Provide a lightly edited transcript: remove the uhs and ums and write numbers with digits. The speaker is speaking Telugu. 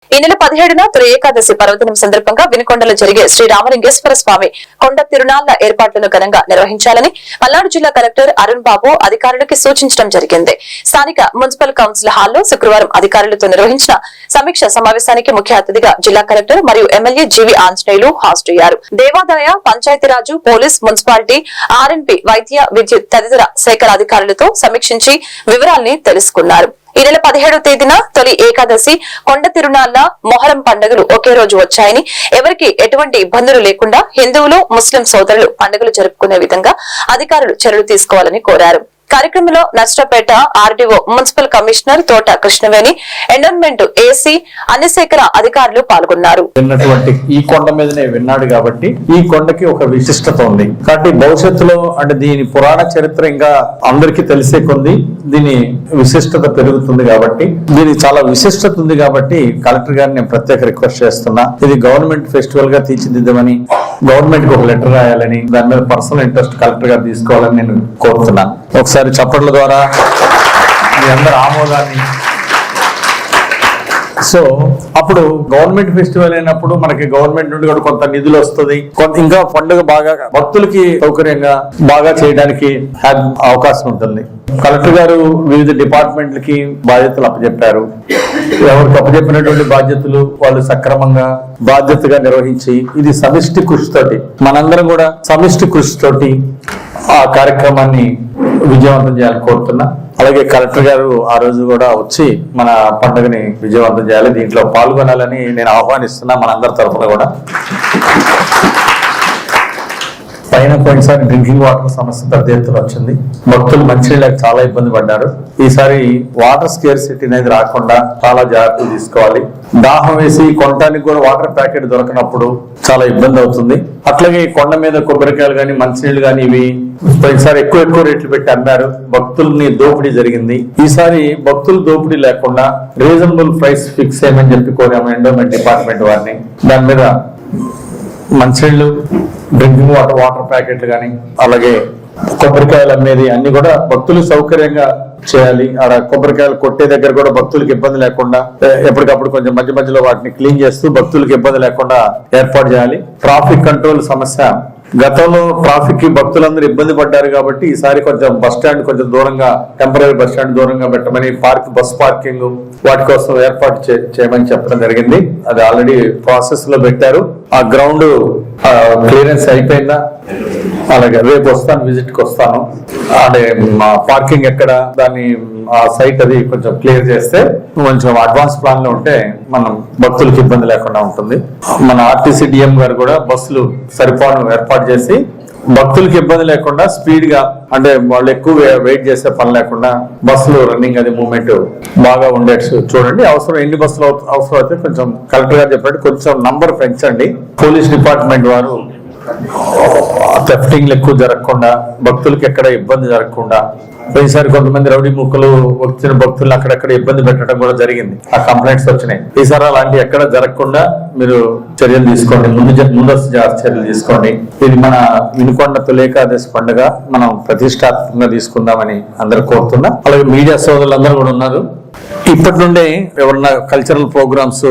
ఈ నెల 17న తొలి ఏకాదశి పర్వదినం సందర్భంగా వినుకొండలో జరిగే శ్రీ రామలింగేశ్వర స్వామి కొండ తిరునాళ్ల ఏర్పాట్లను ఘనంగా నిర్వహించాలని పల్నాడు జిల్లా కలెక్టర్ అరుణ్ బాబు అధికారులకు సూచించడం జరిగింది. స్థానిక మున్సిపల్ కౌన్సిల్ హాల్లో శుక్రవారం అధికారులతో నిర్వహించిన సమీక్ష సమావేశానికి ముఖ్య అతిథిగా జిల్లా కలెక్టర్ మరియు ఎమ్మెల్యే జీవి ఆంజనేయులు హాజరయ్యారు. దేవాదాయ, పంచాయతీరాజు, పోలీస్, మున్సిపాలిటీ, ఆర్ఎన్పి, వైద్య, విద్యుత్ తదితర శాఖల అధికారులతో సమీక్షించి వివరాల్ని తెలుసుకున్నారు. ఈ నెల 17వ తేదీన తొలి ఏకాదశి, కొండ తిరునాళ్ల, మొహరం పండుగలు ఒకే రోజు వచ్చాయని, ఎవరికి ఎటువంటి ఇబ్బందులు లేకుండా హిందువులు, ముస్లిం సోదరులు పండుగలు జరుపుకునే విధంగా అధికారులు చర్యలు తీసుకోవాలని కోరారు. కార్యక్రమంలో నర్సరావుపేట ఆర్డీఓ, మున్సిపల్ కమిషనర్ తోట కృష్ణవేణి, ఎండోన్మెంట్ ఏసీ, అన్ని శాఖల అధికారులు పాల్గొన్నారు. ఈ కొండ మీదనే విన్నాడు కాబట్టి ఈ కొండకి ఒక విశిష్టత ఉంది కాబట్టి భవిష్యత్తులో అంటే దీని పురాణ చరిత్ర ఇంకా అందరికీ తెలిసే కొంది దీని విశిష్టత పెరుగుతుంది కాబట్టి దీనికి చాలా విశిష్టత ఉంది కాబట్టి కలెక్టర్ గారిని నేను ప్రత్యేక రిక్వెస్ట్ చేస్తున్నా. ఇది గవర్నమెంట్ ఫెస్టివల్ గా తీర్చిదిద్దమని, గవర్నమెంట్ కి ఒక లెటర్ రాయాలని, దాని మీద పర్సనల్ ఇంట్రెస్ట్ కలెక్టర్ గారు తీసుకోవాలని నేను కోరుతున్నాను. ఒకసారి చప్పట్ల ద్వారా మీ అందరి ఆమోదాన్ని. సో అప్పుడు గవర్నమెంట్ ఫెస్టివల్ అయినప్పుడు మనకి గవర్నమెంట్ నుండి కూడా కొంత నిధులు వస్తుంది, ఇంకా పండుగ బాగా భక్తులకి సౌకర్యంగా బాగా చేయడానికి అవకాశం ఉంటుంది. కలెక్టర్ గారు వివిధ డిపార్ట్మెంట్లకి బాధ్యతలు అప్పచెప్పారు. ఎవరికి అప్పచెప్పినటువంటి బాధ్యతలు వాళ్ళు సక్రమంగా బాధ్యతగా నిర్వహించి ఇది సమిష్టి కృషితోటి మనందరం కూడా సమిష్టి కృషితోటి ఆ కార్యక్రమాన్ని విజయవంతం చేయాలని కోరుతున్నా. అలాగే కలెక్టర్ గారు ఆ రోజు కూడా వచ్చి మన పండుగని విజయవంతం చేయాలి, దీంట్లో పాల్గొనాలని నేను ఆహ్వానిస్తున్నా మనందరి తరఫున కూడా. పోయినసారి డ్రింకింగ్ వాటర్ సమస్య పెద్ద ఎత్తున వచ్చింది. భక్తులు మంచినీళ్ళకి చాలా ఇబ్బంది పడ్డారు. ఈసారి వాటర్ స్కేర్సిటీ అనేది రాకుండా చాలా జాగ్రత్తలు తీసుకోవాలి. దాహం వేసి కొనడానికి కూడా వాటర్ ప్యాకెట్ దొరకనప్పుడు చాలా ఇబ్బంది అవుతుంది. అట్లాగే కొండ మీద కొబ్బరికాయలు గాని, మంచినీళ్ళు గాని ఇవి పోయినసారి ఎక్కువ రేట్లు పెట్టి అమ్మారు. భక్తుల్ని దోపిడీ జరిగింది. ఈసారి భక్తులు దోపిడీ లేకుండా రీజనబుల్ ప్రైస్ ఫిక్స్ చేయమని చెప్పి కోరాము ఎండోమెంట్ డిపార్ట్మెంట్ వారిని. దాని మీద మంచినీళ్ళు, డ్రింకింగ్ వాటర్ ప్యాకెట్లు కానీ, అలాగే కొబ్బరికాయలు అమ్మేది అన్ని కూడా భక్తులు సౌకర్యంగా చేయాలి. ఆడ కొబ్బరికాయలు కొట్టే దగ్గర కూడా భక్తులకు ఇబ్బంది లేకుండా ఎప్పటికప్పుడు కొంచెం మధ్య మధ్యలో వాటిని క్లీన్ చేస్తూ భక్తులకు ఇబ్బంది లేకుండా ఏర్పాటు చేయాలి. ట్రాఫిక్ కంట్రోల్ సమస్య, గతంలో ట్రాఫిక్ కి భక్తులందరూ ఇబ్బంది పడ్డారు కాబట్టి ఈసారి కొంచెం బస్ స్టాండ్ కొంచెం దూరంగా, టెంపరీ బస్ స్టాండ్ దూరంగా పెట్టమని, బస్ పార్కింగ్ వాటి కోసం ఏర్పాటు చేయమని చెప్పడం జరిగింది. అది ఆల్రెడీ ప్రాసెస్ లో పెట్టారు. ఆ గ్రౌండ్ క్లియరెన్స్ అయిపోయిందా? అలాగే రేపు వస్తాను, విజిట్ కి వస్తాను. అంటే మా పార్కింగ్ ఎక్కడ దాన్ని ఆ సైట్ అది కొంచెం క్లియర్ చేస్తే కొంచెం అడ్వాన్స్ ప్లాన్ లో ఉంటే మనం భక్తులకు ఇబ్బంది లేకుండా ఉంటుంది. మన ఆర్టీసీ డిఎం గారు కూడా బస్సులు సరిపోను ఏర్పాటు చేసి భక్తులకు ఇబ్బంది లేకుండా స్పీడ్ గా, అంటే వాళ్ళు ఎక్కువ వెయిట్ చేసే పని లేకుండా బస్సులు రన్నింగ్ అది మూవ్మెంట్ బాగా ఉండేట్టు చూడండి. ఎన్ని బస్సులు అవసరం అయితే కొంచెం కలెక్టర్ గారు చెప్పినట్టు కొంచెం నంబర్ పెంచండి. పోలీస్ డిపార్ట్మెంట్ వారు థెఫ్టింగ్లు ఎక్కువ జరగకుండా, భక్తులకు ఎక్కడ ఇబ్బంది జరగకుండా, ఈసారి కొంతమంది రౌడీ ముక్కలు వచ్చిన భక్తులు అక్కడక్కడ ఇబ్బంది పెట్టడం కూడా జరిగింది. ఆ కంప్లైంట్స్ వచ్చినాయి. ఈసారి అలాంటి ఎక్కడ జరగకుండా మీరు చర్యలు తీసుకోండి, ముందస్తు చర్యలు తీసుకోండి. ఇది మన వినుకొండ తొలి ఏకాదశి పండుగ మనం ప్రతిష్టాత్మకంగా తీసుకుందామని అందరూ కోరుతున్నా. అలాగే మీడియా సోదరులందరూ కూడా ఉన్నారు. ఇప్పటి నుండే ఎవరన్నా కల్చరల్ ప్రోగ్రామ్స్